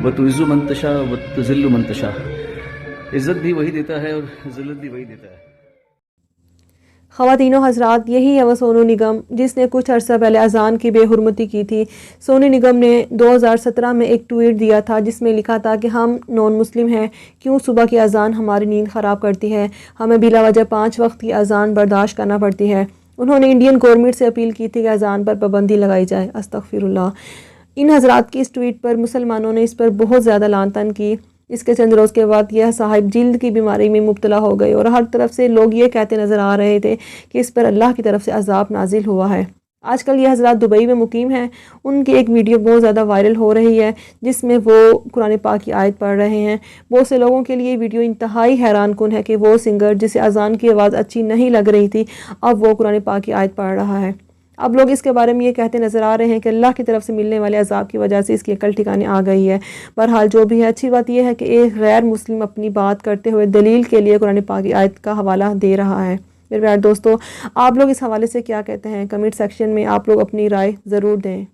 وتعز من تشاء وتذل من تشاء. عزت بھی وہی دیتا ہے اور ذلت بھی وہی دیتا ہے. خواتین و حضرات، یہی ہے وہ سونو نگم جس نے کچھ عرصہ پہلے اذان کی بے حرمتی کی تھی. سونو نگم نے 2017 میں ایک ٹویٹ دیا تھا جس میں لکھا تھا کہ ہم نان مسلم ہیں، کیوں صبح کی اذان ہماری نیند خراب کرتی ہے، ہمیں بلا وجہ 5 وقت کی اذان برداشت کرنا پڑتی ہے. انہوں نے انڈین گورنمنٹ سے اپیل کی تھی کہ اذان پر پابندی لگائی جائے. استغفر اللہ. ان حضرات کی اس ٹویٹ پر مسلمانوں نے اس پر بہت زیادہ لعن طعن کی. اس کے چند روز کے بعد یہ صاحب جلد کی بیماری میں مبتلا ہو گئے اور ہر طرف سے لوگ یہ کہتے نظر آ رہے تھے کہ اس پر اللہ کی طرف سے عذاب نازل ہوا ہے. آج کل یہ حضرات دبئی میں مقیم ہیں. ان کی ایک ویڈیو بہت زیادہ وائرل ہو رہی ہے جس میں وہ قرآن پاک کی آیت پڑھ رہے ہیں. بہت سے لوگوں کے لیے ویڈیو انتہائی حیران کن ہے کہ وہ سنگر جسے اذان کی آواز اچھی نہیں لگ رہی تھی اب وہ قرآن پاک کی آیت پڑھ رہا ہے. اب لوگ اس کے بارے میں یہ کہتے نظر آ رہے ہیں کہ اللہ کی طرف سے ملنے والے عذاب کی وجہ سے اس کی عقل ٹھکانے آ گئی ہے. بہرحال جو بھی ہے، اچھی بات یہ ہے کہ ایک غیر مسلم اپنی بات کرتے ہوئے دلیل کے لیے قرآن پاک کی آیت کا حوالہ دے رہا ہے. میرے پیارے دوستو، آپ لوگ اس حوالے سے کیا کہتے ہیں؟ کمنٹ سیکشن میں آپ لوگ اپنی رائے ضرور دیں.